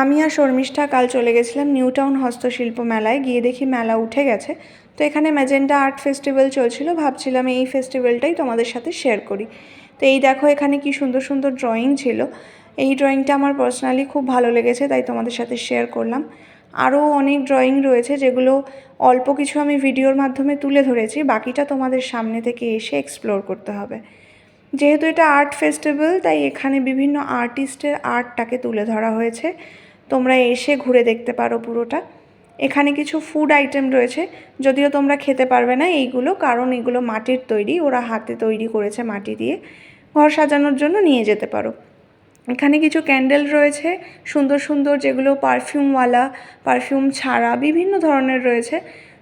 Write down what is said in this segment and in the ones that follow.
আমি আর শর্মিষ্ঠা কাল চলে গেছিলাম নিউ টাউন হস্তশিল্প মেলায়। গিয়ে দেখি মেলা উঠে গেছে। তো এখানে ম্যাজেন্টা আর্ট ফেস্টিভ্যাল চলছিল, ভাবছিলাম এই ফেস্টিভ্যালটাই তোমাদের সাথে শেয়ার করি। তো এই দেখো এখানে কি সুন্দর সুন্দর ড্রয়িং ছিল। এই ড্রয়িংটা আমার পার্সোনালি খুব ভালো লেগেছে, তাই তোমাদের সাথে শেয়ার করলাম। আরও অনেক ড্রয়িং রয়েছে যেগুলো অল্প কিছু আমি ভিডিওর মাধ্যমে তুলে ধরেছি, বাকিটা তোমাদের সামনে থেকে এসে এক্সপ্লোর করতে হবে। যেহেতু এটা আর্ট ফেস্টিভ্যাল, তাই এখানে বিভিন্ন আর্টিস্টের আর্টটাকে তুলে ধরা হয়েছে। তোমরা এসে ঘুরে দেখতে পারো পুরোটা। এখানে কিছু ফুড আইটেম রয়েছে, যদিও তোমরা খেতে পারবে না এইগুলো, কারণ এগুলো মাটির তৈরি, ওরা হাতে তৈরি করেছে মাটি দিয়ে। ঘর সাজানোর জন্য নিয়ে যেতে পারো। এখানে কিছু ক্যান্ডেল রয়েছে সুন্দর সুন্দর, যেগুলো পারফিউমওয়ালা, পারফিউম ছাড়া বিভিন্ন ধরনের রয়েছে।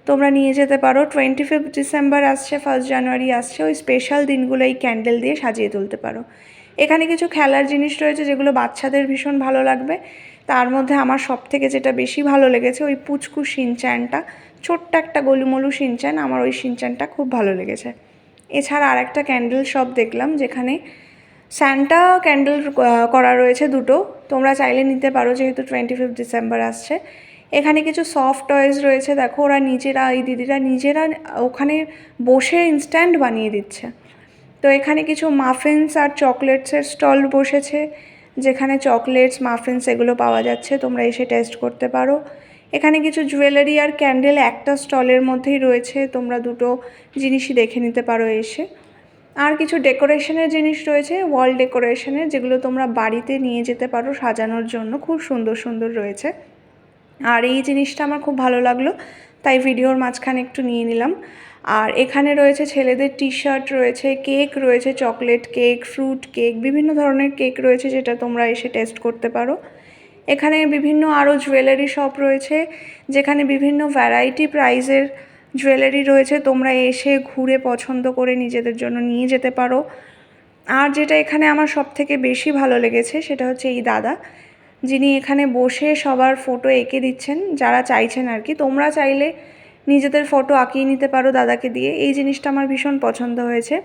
তোমরা নিয়ে যেতে পারো। 25 ডিসেম্বর আসছে, 1 জানুয়ারি আসছে, ওই স্পেশাল দিনগুলো এই ক্যান্ডেল দিয়ে সাজিয়ে তুলতে পারো। এখানে কিছু খেলার জিনিস রয়েছে যেগুলো বাচ্চাদের ভীষণ ভালো লাগবে। তার মধ্যে আমার সবথেকে যেটা বেশি ভালো লেগেছে ওই পুচকু শিনচ্যানটা, ছোট্ট একটা গোলুমলু শিনচ্যান, আমার ওই শিনচ্যানটা খুব ভালো লেগেছে। এছাড়া আর একটা ক্যান্ডেল শপ দেখলাম যেখানে স্যান্টা ক্যান্ডেল করা রয়েছে দুটো, তোমরা চাইলে নিতে পারো যেহেতু 25 ডিসেম্বর আসছে। এখানে কিছু সফট টয়েস রয়েছে, দেখো ওরা নিজেরা, এই দিদিরা নিজেরা ওখানে বসে ইনস্ট্যান্ট বানিয়ে দিচ্ছে। তো এখানে কিছু মাফিনস আর চকলেটসের স্টল বসেছে, যেখানে চকলেটস, মাফিনস এগুলো পাওয়া যাচ্ছে, তোমরা এসে টেস্ট করতে পারো। এখানে কিছু জুয়েলারি আর ক্যান্ডেল একটা স্টলের মধ্যেই রয়েছে, তোমরা দুটো জিনিসই দেখে নিতে পারো এসে। আর কিছু ডেকোরেশনের জিনিস রয়েছে, ওয়াল ডেকোরেশনের, যেগুলো তোমরা বাড়িতে নিয়ে যেতে পারো সাজানোর জন্য, খুব সুন্দর সুন্দর রয়েছে। আর এই জিনিসটা আমার খুব ভালো লাগলো, তাই ভিডিওর মাঝখানে একটু নিয়ে নিলাম। আর এখানে রয়েছে ছেলেদের টি শার্ট রয়েছে, কেক রয়েছে, চকলেট কেক, ফ্রুট কেক, বিভিন্ন ধরনের কেক রয়েছে, যেটা তোমরা এসে টেস্ট করতে পারো। এখানে বিভিন্ন আরও জুয়েলারি শপ রয়েছে, যেখানে বিভিন্ন ভ্যারাইটি প্রাইজের জুয়েলারি রয়েছে, তোমরা এসে ঘুরে পছন্দ করে নিজেদের জন্য নিয়ে যেতে পারো। আর যেটা এখানে আমার সবথেকে বেশি ভালো লেগেছে সেটা হচ্ছে এই দাদা, যিনি এখানে বসে সবার ফটো এঁকে দিচ্ছেন, যারা চাইছেন আর কি। তোমরা চাইলে নিজেদের ফটো আঁকিয়ে নিতে পারো দাদাকে দিয়ে, এই জিনিসটা আমার ভীষণ পছন্দ হয়েছে।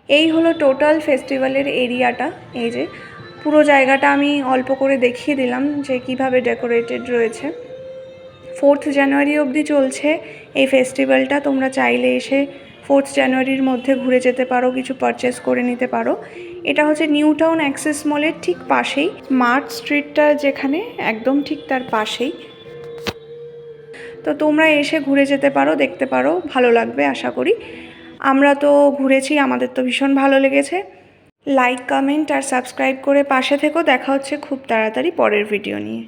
এই হলো টোটাল ফেস্টিভ্যালের এরিয়াটা। এই যে পুরো জায়গাটা আমি অল্প করে দেখিয়ে দিলাম যে কিভাবে ডেকোরেটেড রয়েছে। 4 জানুয়ারি অবধি চলছে এই ফেস্টিভ্যালটা, তোমরা চাইলে এসে 4 জানুয়ারির মধ্যে ঘুরে যেতে পারো, কিছু পারচেস করে নিতে পারো। এটা হচ্ছে নিউ টাউন অ্যাক্সেস মলের ঠিক পাশেই, মার্ট স্ট্রিটটা যেখানে একদম ঠিক তার পাশেই। তো তোমরা এসে ঘুরে যেতে পারো, দেখতে পারো, ভালো লাগবে আশা করি। আমরা তো ঘুরেছি, আমাদের তো ভীষণ ভালো লেগেছে। লাইক, কমেন্ট আর সাবস্ক্রাইব করে পাশে থেকো। দেখা হচ্ছে খুব তাড়াতাড়ি পরের ভিডিও নিয়ে।